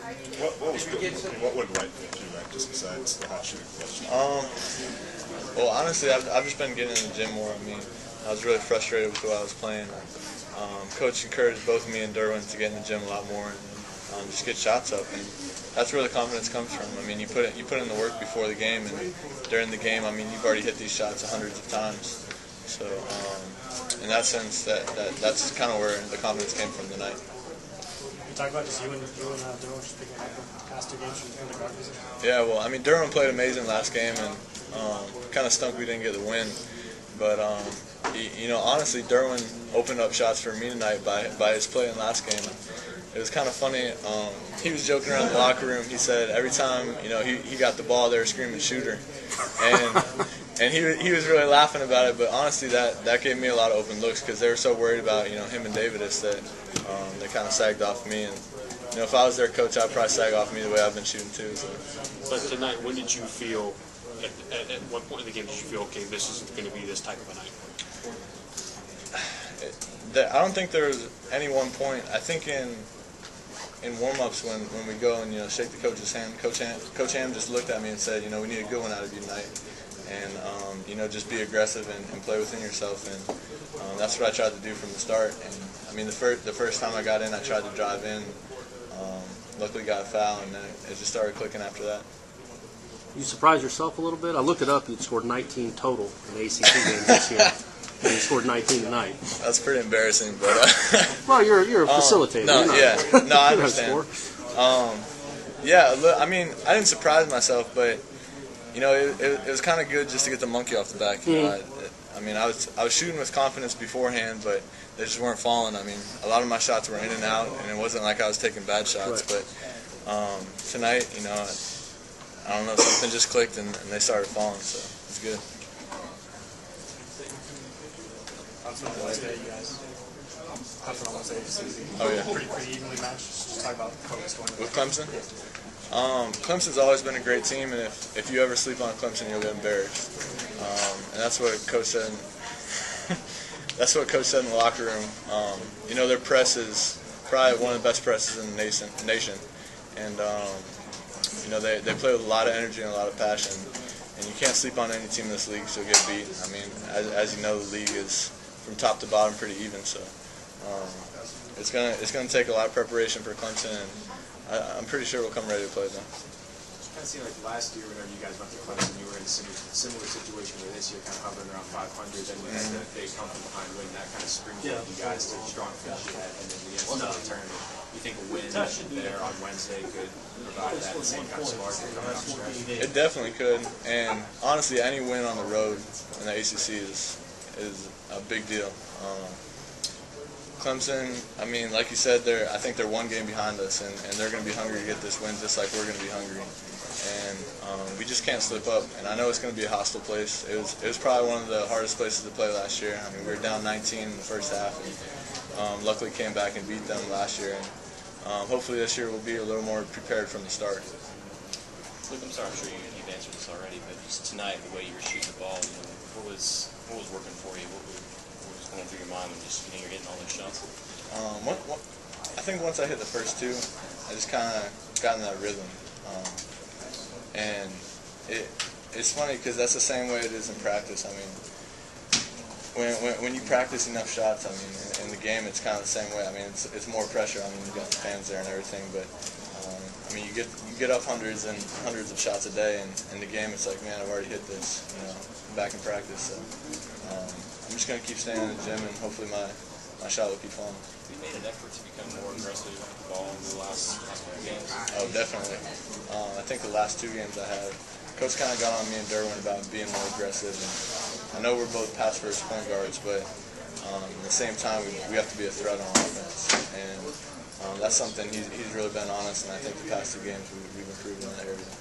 What went right for you, right, just besides the hot shooting question? Well, honestly, I've just been getting in the gym more. I mean, I was really frustrated with the way I was playing. Coach encouraged both me and Derwin to get in the gym a lot more and just get shots up. And that's where the confidence comes from. I mean, you put in the work before the game, and during the game, I mean, you've already hit these shots hundreds of times. So, in that sense, that's kind of where the confidence came from tonight. Talk about just you and Derwin just picking up the past two games from the guard position. Yeah, well, I mean, Derwin played amazing last game, and kind of stunk we didn't get the win. But honestly, Derwin opened up shots for me tonight by his play in last game. It was kind of funny. He was joking around the locker room. He said every time he got the ball, they were screaming "shooter," and he was really laughing about it. But honestly, that gave me a lot of open looks because they were so worried about him and Davidus that they kind of sagged off me. And if I was their coach, I'd probably sag off me the way I've been shooting too. So. But tonight, when did you feel? At what point in the game did you feel, okay, this is going to be this type of a night? I don't think there was any one point. I think in warm-ups when we go and shake the coach's hand, Coach Ham just looked at me and said, we need a good one out of you tonight, and just be aggressive and play within yourself, and that's what I tried to do from the start. And I mean, the first time I got in, I tried to drive in. Luckily, got a foul, and then it just started clicking after that. You surprised yourself a little bit? I looked it up. You'd scored 19 total in the ACC game this year. And you scored 19 tonight. That's pretty embarrassing, but well, you're a facilitator. No, I understand. I mean, I didn't surprise myself, but it was kind of good just to get the monkey off the back. I mean, I was shooting with confidence beforehand, but they just weren't falling. I mean, a lot of my shots were in and out, and it wasn't like I was taking bad shots. Right. But tonight, I don't know, something just clicked and they started falling, so it's good. On Wednesday, you guys. On Wednesday, oh yeah, pretty evenly matched. Just talk about focus going with Clemson. Clemson's always been a great team, and if you ever sleep on Clemson, you'll get embarrassed. And that's what Coach said. That's what Coach said in the locker room. Their press is probably one of the best presses in the nation, and they play with a lot of energy and a lot of passion. And you can't sleep on any team in this league, so you'll get beat. I mean, as you know, the league is from top to bottom pretty even, so it's gonna take a lot of preparation for Clemson, and I'm pretty sure we'll come ready to play them. It kind of seemed like last year whenever you guys went to Clemson, you were in a similar situation where this year kind of hovering around 500, and you had the big come from behind win, that kind of springboarded you guys to strong finish ahead, and then the NCAA tournament. You think a win there on Wednesday could provide that same kind of spark coming down the stretch? It definitely could, and honestly, any win on the road in the ACC is a big deal. Clemson, I mean, like you said, I think they're one game behind us, and they're going to be hungry to get this win just like we're going to be hungry. And we just can't slip up. And I know it's going to be a hostile place. It was probably one of the hardest places to play last year. I mean, we were down 19 in the first half, and luckily came back and beat them last year. And hopefully this year we'll be a little more prepared from the start. Luke, I'm sorry, I'm sure you've answered this already, but just tonight, the way you were shooting the ball, what was working for you? What was going through your mind when you're hitting all those shots? I think once I hit the first two, I just kind of got in that rhythm. And it's funny because that's the same way it is in practice. I mean, when you practice enough shots, I mean, in the game it's kind of the same way. I mean, it's more pressure. I mean, you got the fans there and everything, but I mean, you get up hundreds and hundreds of shots a day, and in the game it's like, man, I've already hit this, back in practice. So I'm just gonna keep staying in the gym, and hopefully my shot will keep falling. You made an effort to become more aggressive with the ball in the last couple games. Oh, definitely. I think the last two games I had, Coach kind of got on me and Derwin about being more aggressive. And I know we're both pass-first point guards, but at the same time, we have to be a threat on offense. And that's something he's really been on us, and I think the past two games we've improved in that area.